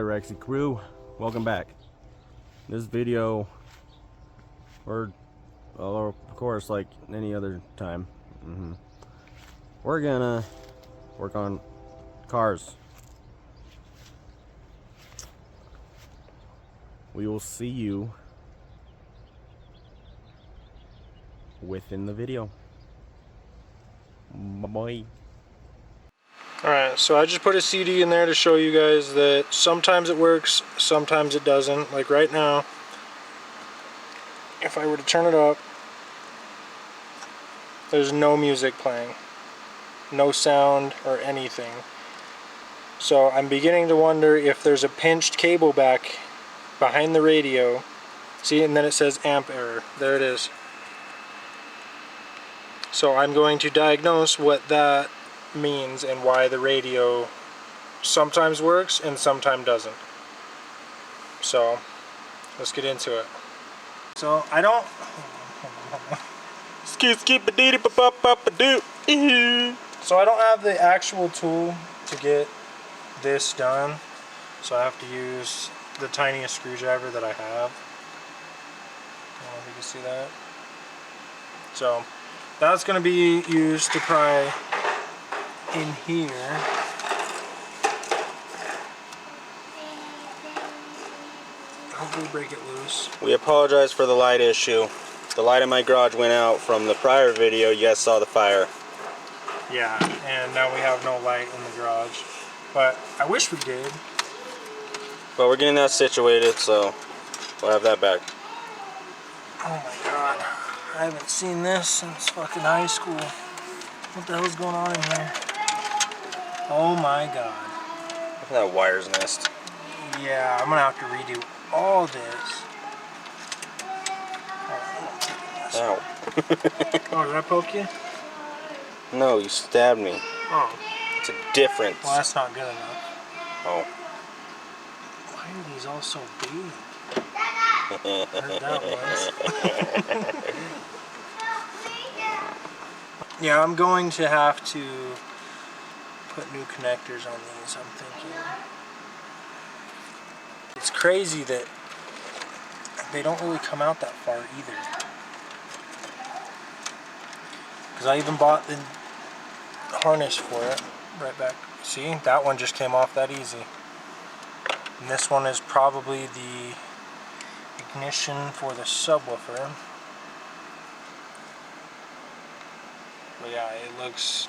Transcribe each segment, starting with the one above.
Rexy crew, welcome back. This video, or of course, like any other time, we're gonna work on cars. We will see you within the video. Bye-bye. Alright, so I just put a CD in there to show you guys that sometimes it works, sometimes it doesn't. Like right now, if I were to turn it up, there's no music playing. No sound or anything. So I'm beginning to wonder if there's a pinched cable back behind the radio. See, and then it says amp error. There it is. So I'm going to diagnose what that means and why the radio sometimes works and sometimes doesn't. So let's get into it. So I don't so I don't have the actual tool to get this done, so I have to use the tiniest screwdriver that I have. I don't know if you can see that. So that's going to be used to pry in here. Hopefully break it loose. We apologize for the light issue. The light in my garage went out from the prior video. You guys saw the fire. Yeah, and now we have no light in the garage. But I wish we did. But we're getting that situated, so we'll have that back. Oh my god. I haven't seen this since fucking high school. What the hell's going on in here? Oh my god. Look at that wire's nest. Yeah, I'm gonna have to redo all this. Ow. Oh, did I poke you? No, you stabbed me. Oh. It's a difference. Well, that's not good enough. Oh. Why are these all so big? Heard that once. Yeah, I'm going to have to put new connectors on these, I'm thinking. It's crazy that they don't really come out that far either. Because I even bought the harness for it. Right back. See, that one just came off that easy. And this one is probably the ignition for the subwoofer. But yeah, it looks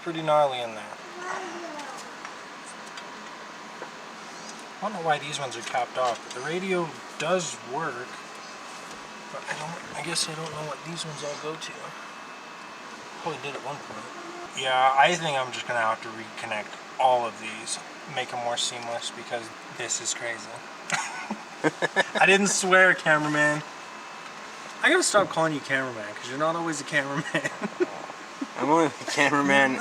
pretty gnarly in there. I don't know why these ones are capped off, but the radio does work. But I guess I don't know what these ones all go to. Probably did at one point. Yeah, I think I'm just gonna have to reconnect all of these, make them more seamless, because this is crazy. I didn't swear, cameraman. I gotta stop calling you cameraman, because you're not always a cameraman. I'm only a cameraman.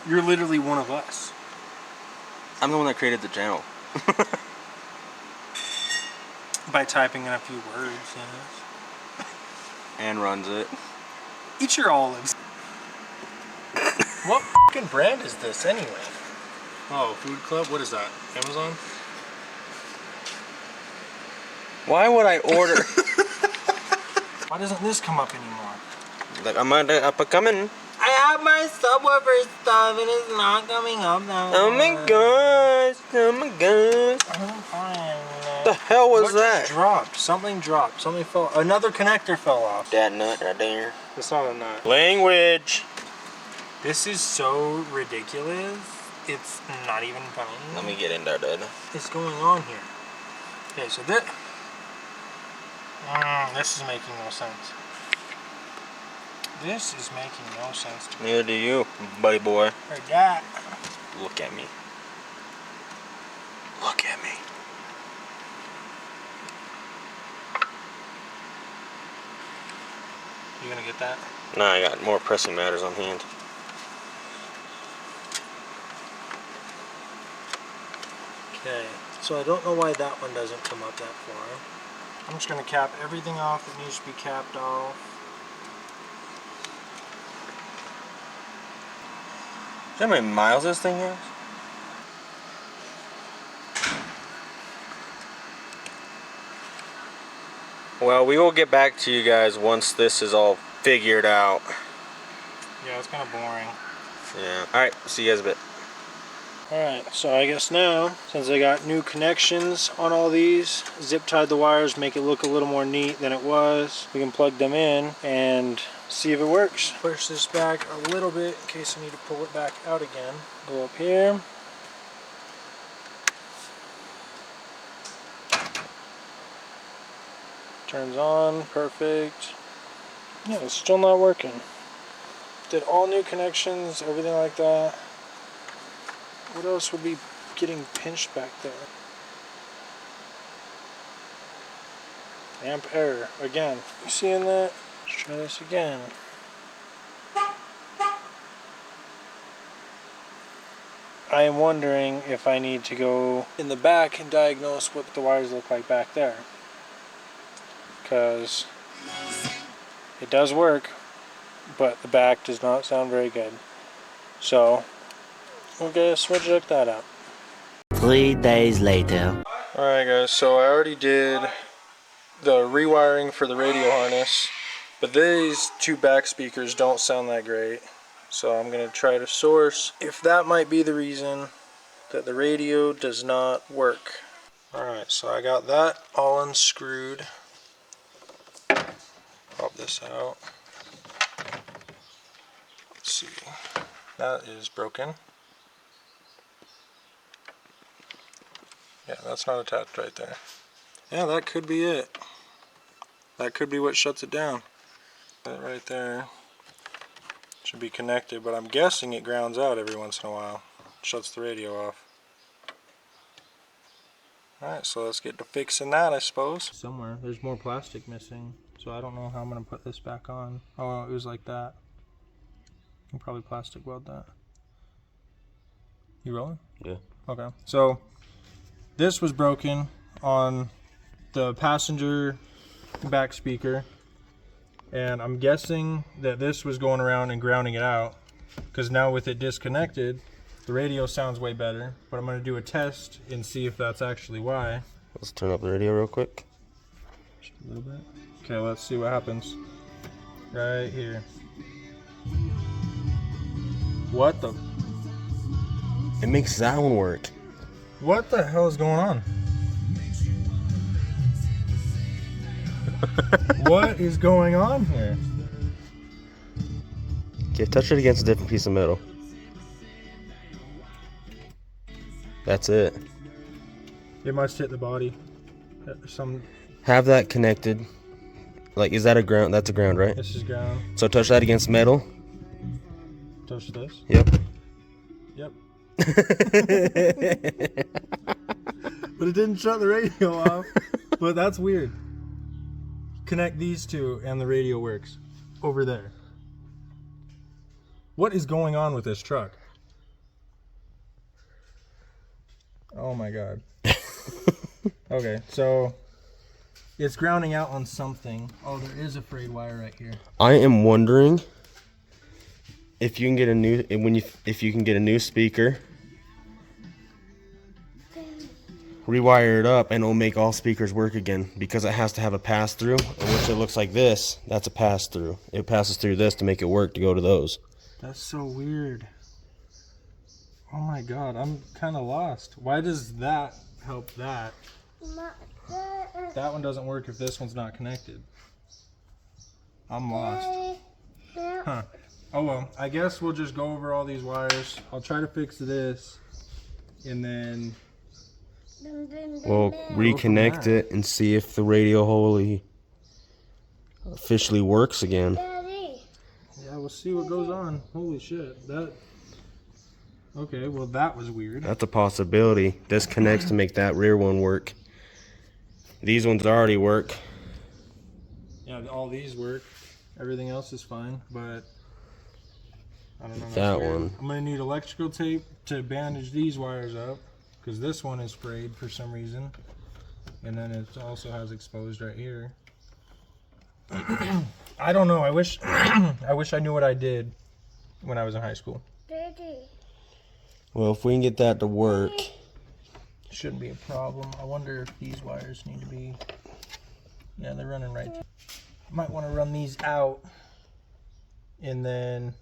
You're literally one of us. I'm the one that created the channel. By typing in a few words, yes. And runs it. Eat your olives. What fucking brand is this anyway? Oh, Food Club? What is that? Amazon? Why would I order? Why doesn't this come up anymore? Like, I'm coming. I have my subwoofer stuff and it's not coming up now. Oh my gosh. Oh my gosh. What the hell was that? Dropped. Something dropped. Something fell. Another connector fell off. That nut right there. It's not a nut. Language. This is so ridiculous. It's not even funny. Let me get in there, dude. What's going on here? Okay, so this is making no sense. This is making no sense to me. Neither do you, buddy boy. Or that. Look at me. Look at me. You gonna get that? Nah, I got more pressing matters on hand. Okay, so I don't know why that one doesn't come up that far. I'm just gonna cap everything off that needs to be capped off. See how many miles this thing has? Well, we will get back to you guys once this is all figured out. Yeah, it's kind of boring. Yeah. Alright, see you guys a bit. Alright, so I guess now, since I got new connections on all these, zip tied the wires, make it look a little more neat than it was. We can plug them in and see if it works. Push this back a little bit in case I need to pull it back out again. Go up here. Turns on, perfect. Yeah, it's still not working. Did all new connections, everything like that. What else would be getting pinched back there? Amp error, again. You seeing that? Let's try this again. I am wondering if I need to go in the back and diagnose what the wires look like back there. Because it does work, but the back does not sound very good. So, we'll check that out. 3 days later. Alright guys, so I already did the rewiring for the radio harness, but these two back speakers don't sound that great. So I'm going to try to source if that might be the reason that the radio does not work. Alright, so I got that all unscrewed. Pop this out. Let's see. That is broken. Yeah, that's not attached right there. Yeah, that could be it. That could be what shuts it down. That right there should be connected, but I'm guessing it grounds out every once in a while. Shuts the radio off. Alright, so let's get to fixing that, I suppose. Somewhere, there's more plastic missing, so I don't know how I'm going to put this back on. Oh, it was like that. I can probably plastic weld that. You rolling? Yeah. Okay, so this was broken on the passenger back speaker, and I'm guessing that this was going around and grounding it out, because now with it disconnected, the radio sounds way better. But I'm going to do a test and see if that's actually why. Let's turn up the radio real quick. Just a little bit. Okay, let's see what happens. Right here. What the? It makes that one work. What the hell is going on? What is going on here? Okay, touch it against a different piece of metal. That's it. It must hit the body. Have that connected. Like, is that a ground? That's a ground, right? This is ground. So touch that against metal. Touch this. Yep. Yep. But it didn't shut the radio off. But that's weird. Connect these two and the radio works. Over there. What is going on with this truck? Oh my god. Okay, so it's grounding out on something. Oh, there is a frayed wire right here. I am wondering if you can get a new if you can get a new speaker, rewire it up, and it'll make all speakers work again, because it has to have a pass through, which it looks like this. That's a pass through. It passes through this to make it work to go to those. That's so weird. Oh my god, I'm kind of lost. Why does that help that? That one doesn't work if this one's not connected. I'm lost. Huh. Oh well, I guess we'll just go over all these wires. I'll try to fix this, and then we'll reconnect it and see if the radio wholly officially works again. Yeah, we'll see what goes on. Holy shit, that... Okay, well that was weird. That's a possibility. Disconnects to make that rear one work. These ones already work. Yeah, all these work. Everything else is fine, but I don't know. That one. I'm gonna need electrical tape to bandage these wires up, because this one is sprayed for some reason, and then it also has exposed right here. I don't know. I wish I knew what I did when I was in high school. Well, if we can get that to work, Shouldn't be a problem. I wonder if these wires need to be Yeah, they're running right. Might want to run these out and then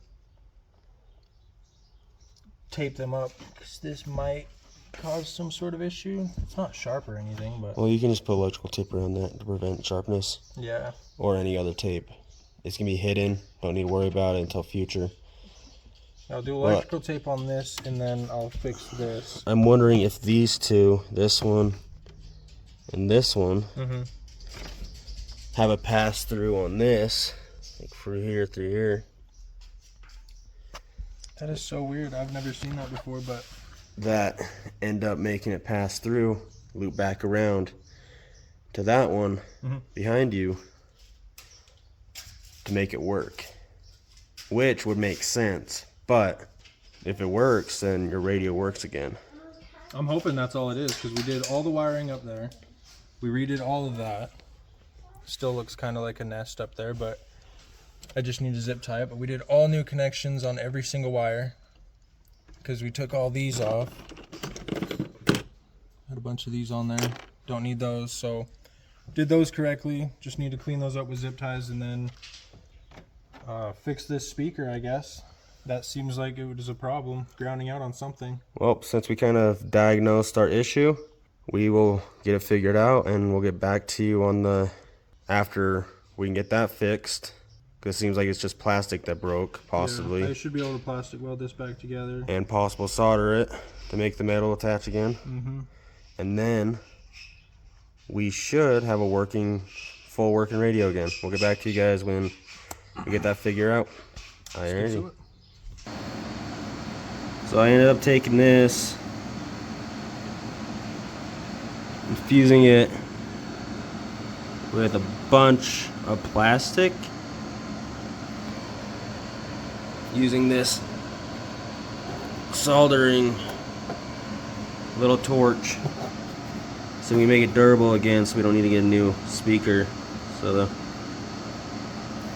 tape them up, because this might cause some sort of issue. It's not sharp or anything, but Well, you can just put electrical tape around that to prevent sharpness. yeah. Or any other tape. It's gonna be hidden. Don't need to worry about it until future. I'll do electrical tape on this, and then I'll fix this. I'm wondering if these two, this one and this one, have a pass through on this, like through here. That is so weird. I've never seen that before, but That end up making it pass through, loop back around to that one behind you to make it work, which would make sense. But if it works, then your radio works again. I'm hoping that's all it is, because we did all the wiring up there. We redid all of that. Still looks kind of like a nest up there, but I just need to zip tie it. But we did all new connections on every single wire, because we took all these off. Had a bunch of these on there. Don't need those, so did those correctly. Just need to clean those up with zip ties and then fix this speaker, I guess. That seems like it was a problem, grounding out on something. Well, since we kind of diagnosed our issue, we will get it figured out, and we'll get back to you on the after we can get that fixed. Because it seems like it's just plastic that broke, possibly. Yeah, I should be able to plastic weld this back together. And possible solder it to make the metal attach again. And then we should have a full working radio again. We'll get back to you guys when we get that figured out. Alrighty. So I ended up taking this, infusing it with a bunch of plastic, using this soldering little torch so we make it durable again, so we don't need to get a new speaker. So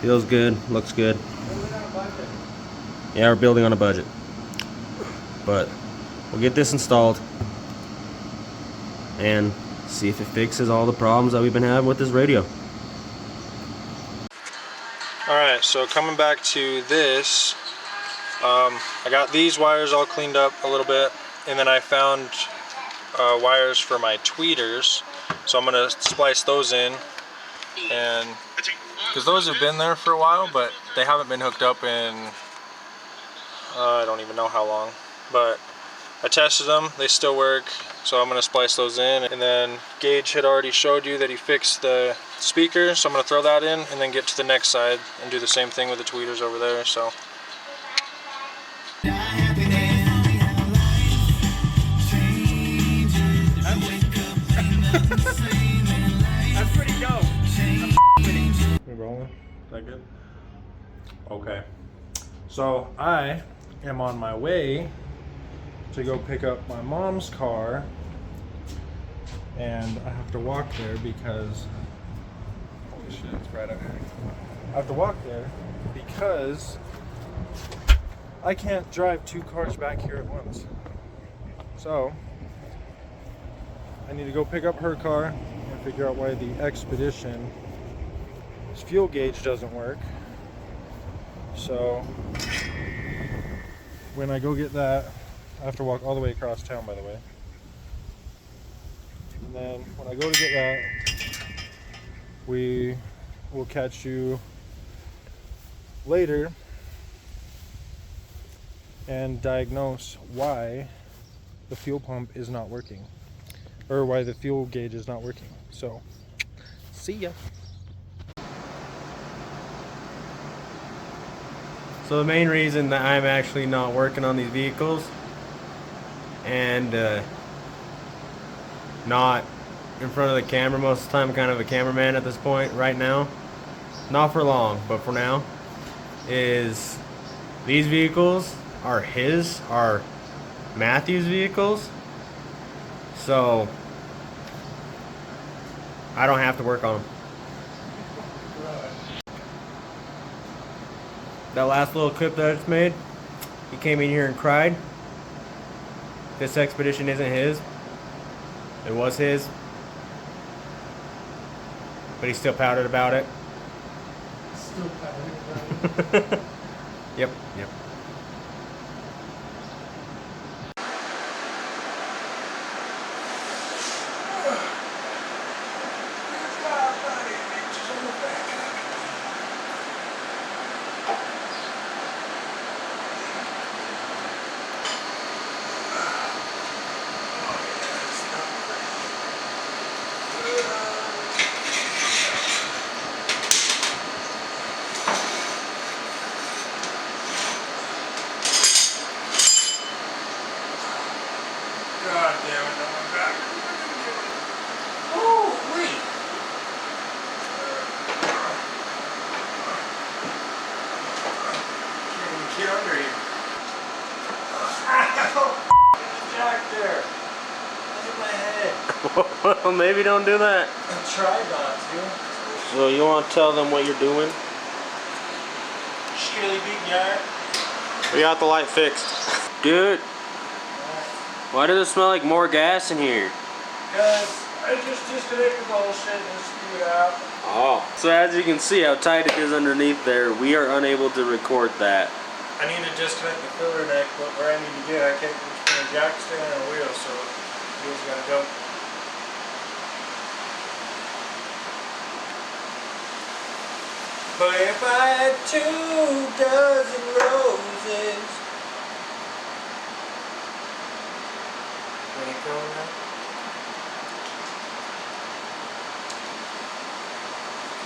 feels good, looks good. Yeah, we're building on a budget. But we'll get this installed and see if it fixes all the problems that we've been having with this radio. Alright, so coming back to this, I got these wires all cleaned up a little bit, and then I found wires for my tweeters, so I'm going to splice those in, and because those have been there for a while, but they haven't been hooked up in I don't even know how long, but I tested them, they still work, so I'm going to splice those in. And then Gage had already showed you that he fixed the speaker, so I'm going to throw that in and then get to the next side and do the same thing with the tweeters over there. So That's pretty dope. we rolling? Is that good? Okay. So I am on my way to go pick up my mom's car, and I have to walk there because holy shit, it's right up here. I have to walk there because I can't drive two cars back here at once. So I need to go pick up her car and figure out why the Expedition's fuel gauge doesn't work. So when I go get that, I have to walk all the way across town, by the way. And then when I go to get that, we will catch you later and diagnose why the fuel pump is not working, or why the fuel gauge is not working. So, see ya. So the main reason that I'm actually not working on these vehicles and not in front of the camera most of the time, kind of a cameraman at this point right now, not for long, but for now, is these vehicles are Matthew's vehicles, so I don't have to work on them. That last little clip that I just made, he came in here and cried. This Expedition isn't his. It was his. But he's still powdered about it? Still powdered about it. Yep, yep. God damn it, no one back. Oh, wait. Can't even get under here. Ow! Jack there. Look at my head. Well, maybe don't do that. I tried not to. So you want to tell them what you're doing? Shirley big yard. We got the light fixed. Dude, why does it smell like more gas in here? Because I just disconnected the whole shit and screwed it out. Oh. So as you can see how tight it is underneath there, we are unable to record that. I need to disconnect the filler neck, but where I need to get, I can't reach from a jack stand and a wheel, so the wheel's gotta go. But if I had 2 dozen roses. Where you going now?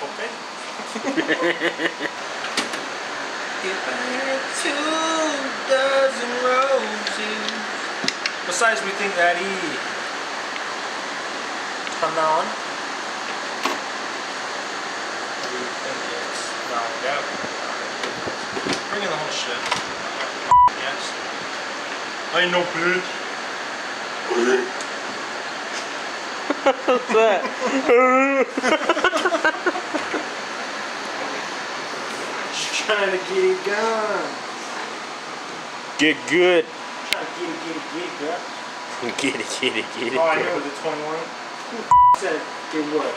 Okay. If I had 2 dozen roses. Besides, we think that he turned on. We think it's knocked out. Bring in the whole shit. Yes. I ain't no bitch. What's that? Just trying to get it gone. Get good. Trying to get it, girl. Get it. Oh, I knew it was a 21. Who said it was?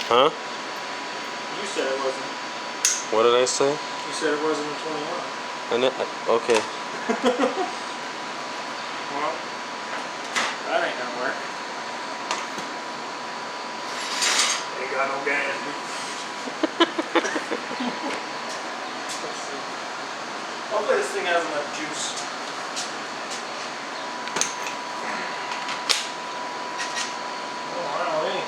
Huh? You said it wasn't. What did I say? You said it wasn't a 21. Okay. Well, that ain't gonna work. Ain't got no gas. Let's see. Hopefully this thing has enough juice. Oh, I don't know.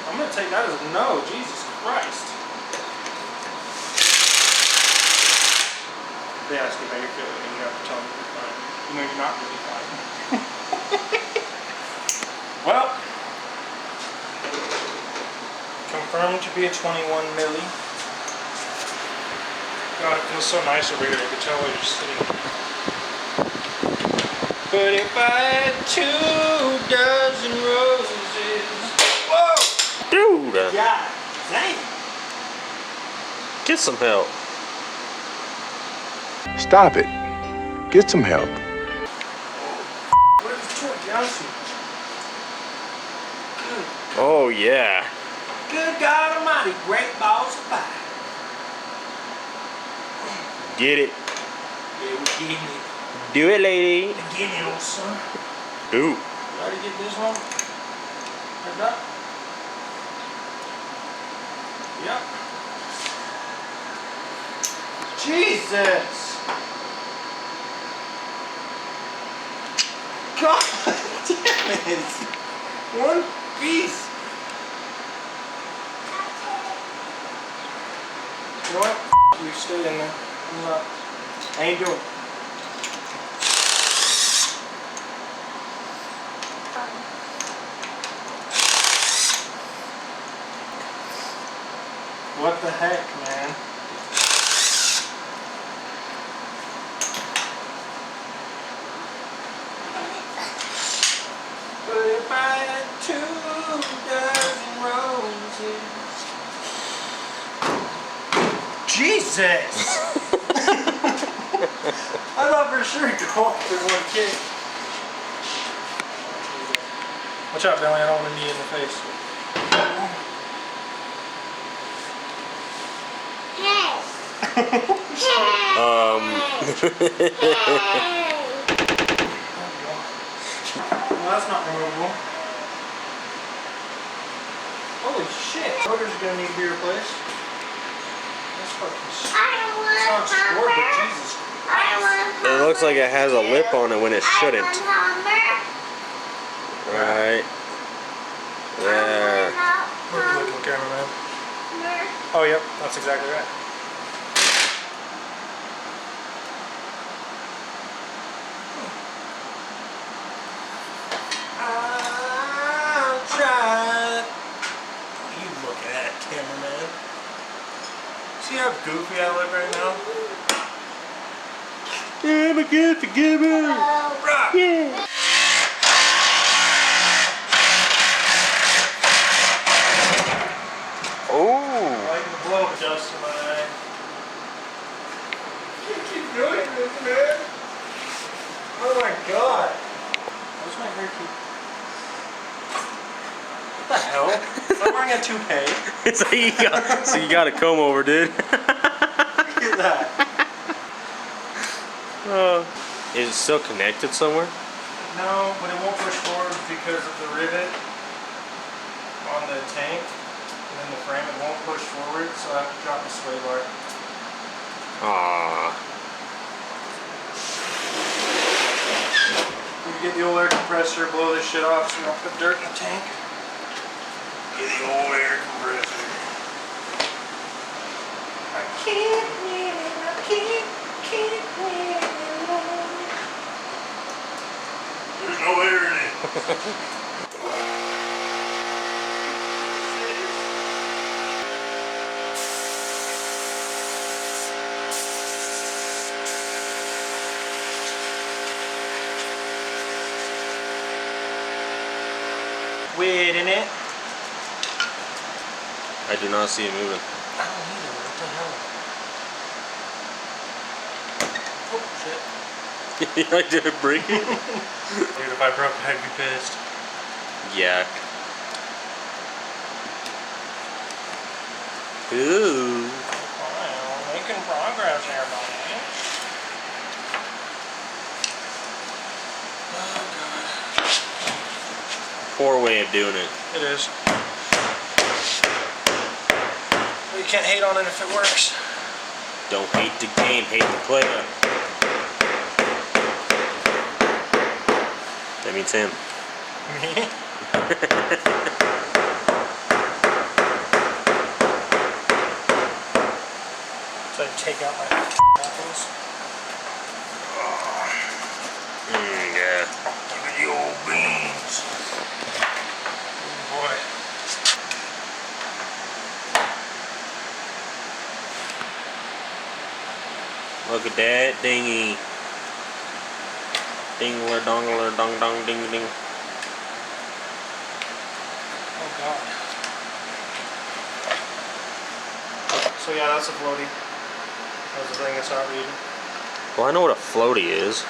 I'm gonna take that as a no. Jesus Christ. They ask you how you're feeling and you have to tell them you're fine. You know you're not really fine. Well, confirmed to be a 21 milli. God, it feels so nice over here. You can tell where you're sitting. But if I had 2 dozen roses. Whoa! Dude, God damn! get some help. Stop it. Get some help. What is this torque down to? Oh yeah. Good God Almighty, great balls of fire. Get it. Yeah, we're getting it. Do it, lady. We're getting it, old son. Ooh. You ready to get this one? Head up. Yep. Jesus! God damn it! One piece! You know what? You stay in there. I'm not. I ain't doing it. What the heck, man? But if I had 2 dozen roses. Jesus! I thought for sure it'd go off in one kick. Watch out, Billy, I don't want to knee in the face. Well, that's not removable. Holy shit! Motors are gonna need to be replaced. That's fucking shit. It's not short, but Jesus. It looks like it has a lip on it when it shouldn't. Right. There. Look, cameraman. Oh, yep, that's exactly right. I'll try. What are you looking at, cameraman? See how goofy I look right now? Yeah, I'm a good forgiver. Yeah. Oh. Like the blow dust in my eye. You keep doing this, man. Oh my god. Where's my hair keep? What the hell? I'm wearing a toupee. So you got a comb over, dude. Look at that. Is it still connected somewhere? No, but it won't push forward because of the rivet on the tank. And then the frame, it won't push forward, so I have to drop the sway bar. Aww. You get the old air compressor, blow this shit off so we don't put dirt in the tank. Get the old air compressor. I can't win, I can't win alone. There's no air in it. Weird, innit? I do not see it moving. I don't either. What the hell? Oh, shit. I did it break it? Dude, if I broke it, I'd be pissed. Yeah. Ooh. Wow, making progress here, buddy. Poor way of doing it. It is. But you can't hate on it if it works. Don't hate the game, hate the player. That means him. Me? So I take out my knuckles. Yeah. Give me the old beans. Oh boy. Look at that dingy. Dingler dongler dong dong ding ding. Oh god. So yeah, that's a floaty. That's the thing that's not reading. Well, I know what a floaty is.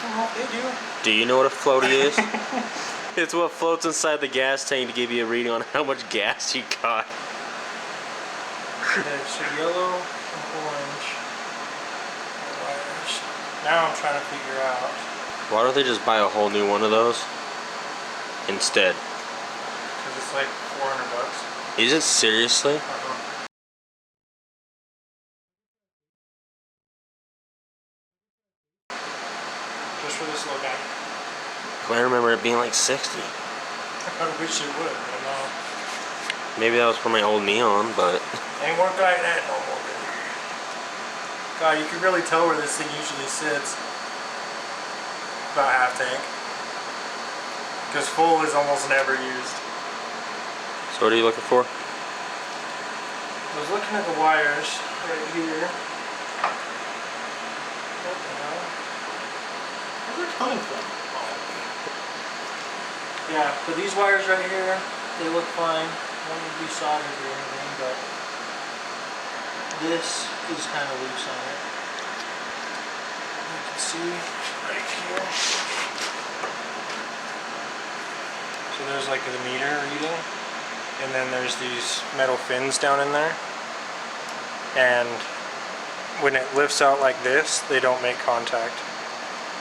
Oh, they do. Do you know what a floaty is? It's what floats inside the gas tank to give you a reading on how much gas you got. Okay, so yellow and orange wires. Now I'm trying to figure out. Why don't they just buy a whole new one of those instead? Because it's like $400. Is it seriously? Just for this little guy. I remember it being like 60. I wish it would, but no. Maybe that was for my old neon, but Ain't work like that no more, baby. God, you can really tell where this thing usually sits. About half tank. Because full is almost never used. so what are you looking for? I was looking at the wires right here. What the hell? Where's it coming from? Oh. Yeah, but these wires right here, they look fine. Don't need to be soldered or anything, but This is kind of loose on it. You can see right here. So there's like the meter reading, and then there's these metal fins down in there. And when it lifts out like this, they don't make contact.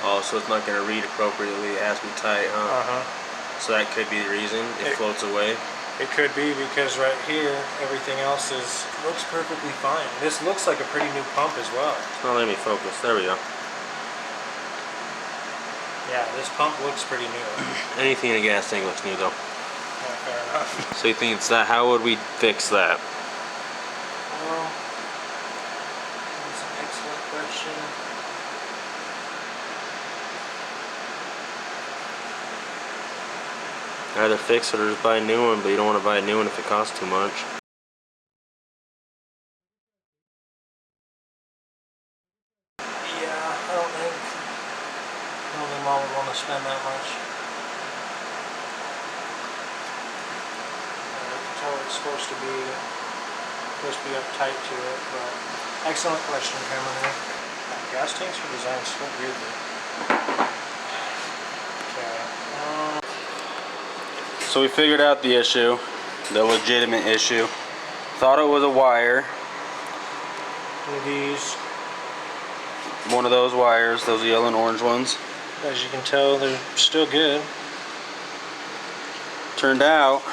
Oh, so it's not going to read appropriately. It has to be tight, huh? Uh-huh. So that could be the reason it floats away. It could be because right here, everything else looks perfectly fine. This looks like a pretty new pump as well. Oh, let me focus. There we go. Yeah, this pump looks pretty new. Anything in a gas tank looks new, though. Yeah, fair enough. So you think it's that? How would we fix that? Well, that's an excellent question. Either fix it or just buy a new one, but you don't want to buy a new one if it costs too much. Yeah, I don't think Mom would want to spend that much. I can tell it's supposed to be uptight to it, but excellent question, Cameron. Gas tanks are designed so weirdly. Okay. So we figured out the issue, the legitimate issue. Thought it was a wire. These, One of those wires, those yellow and orange ones. as you can tell, they're still good. Turned out,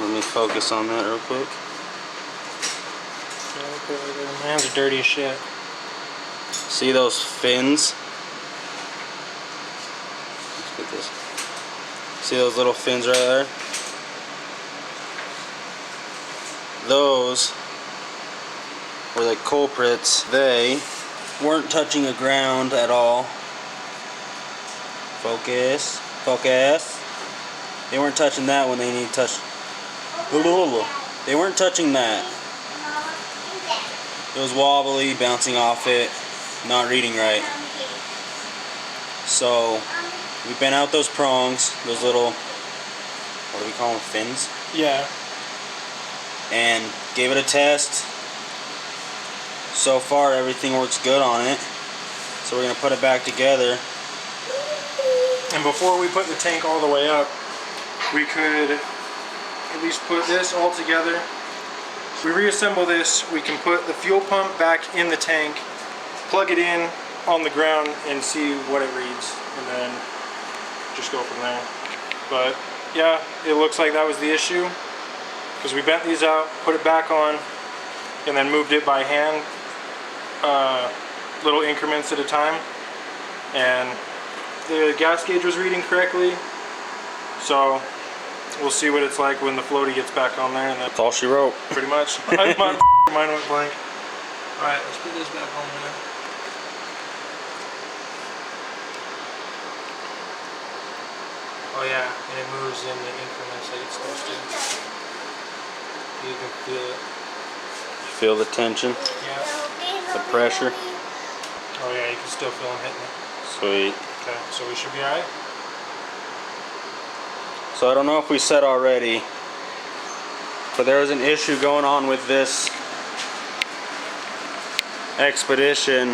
let me focus on that real quick. My hands are dirty as shit. See those fins? Let's get this. See those little fins right there? Those were the culprits. They weren't touching the ground at all. Focus. Focus. They weren't touching that when they need to touch. They weren't touching that. It was wobbly, bouncing off it, not reading right. So we bent out those prongs, those little, what do we call them, fins? Yeah. And gave it a test. So far everything works good on it. So we're going to put it back together. And before we put the tank all the way up, we could at least put this all together. If we reassemble this, we can put the fuel pump back in the tank, plug it in on the ground and see what it reads, and then just go from there. But yeah, it looks like that was the issue, because we bent these out, put it back on, and then moved it by hand, little increments at a time, and the gas gauge was reading correctly. So we'll see what it's like when the floaty gets back on there, and That's all she wrote. pretty much. Mine went blank. Alright, let's put this back on there. Oh yeah, and it moves in the increments like it's supposed to. You can feel it. Feel the tension, Yeah. the pressure. Oh yeah, you can still feel them hitting it. Sweet. Okay, so we should be alright? So I don't know if we said already, but there was an issue going on with this expedition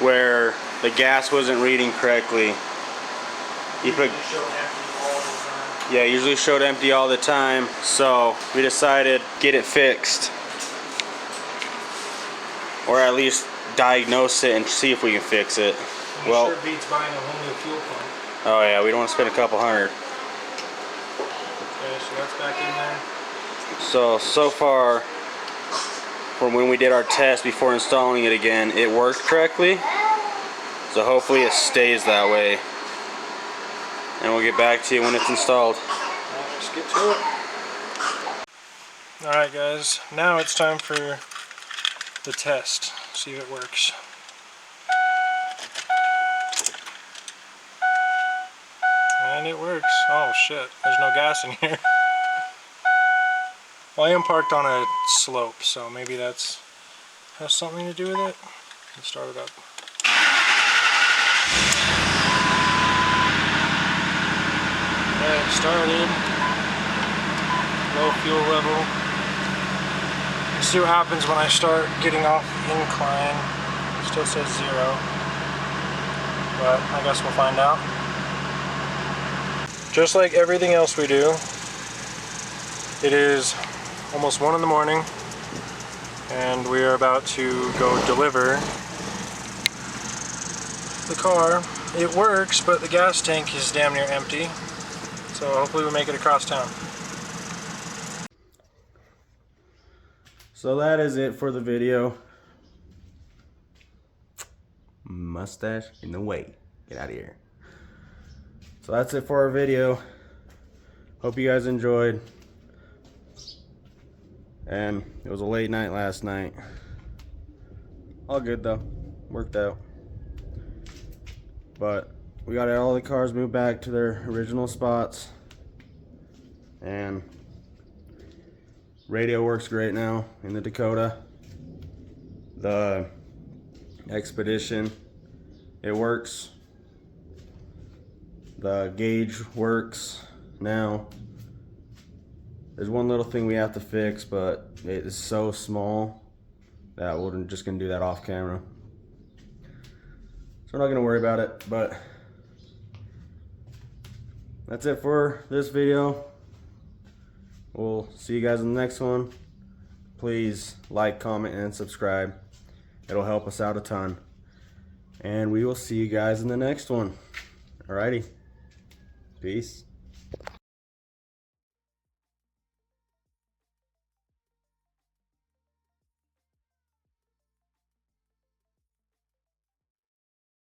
where the gas wasn't reading correctly. You put, yeah, usually showed empty all the time, so we decided to get it fixed, or at least diagnose it and see if we can fix it. Well, sure beats buying a whole new fuel pump. oh yeah, we don't want to spend a couple $100. Okay, so that's back in there. So far, from when we did our test before installing it again, it worked correctly. So hopefully it stays that way. And we'll get back to you when it's installed. Alright, let's get to it. Alright guys, now it's time for the test. See if it works. And it works. Oh shit, there's no gas in here. Well, I am parked on a slope, so maybe that's has something to do with it. Let's start it up. Okay, it started. Low fuel level. See what happens when I start getting off the incline. Still says 0. But I guess we'll find out. Just like everything else we do, it is almost 1 in the morning and we are about to go deliver the car. It works, but the gas tank is damn near empty. So hopefully we make it across town. So that is it for the video. Mustache in the way. Get out of here. So that's it for our video. Hope you guys enjoyed. And it was a late night last night. All good though. Worked out. But we got all the cars moved back to their original spots. And radio works great now in the Dakota. The Expedition, it works. The gauge works now. There's one little thing we have to fix, but it is so small that we're just gonna do that off camera. So we're not gonna worry about it, but that's it for this video. We'll see you guys in the next one. Please like, comment, and subscribe. It'll help us out a ton. And we will see you guys in the next one. Alrighty. Peace.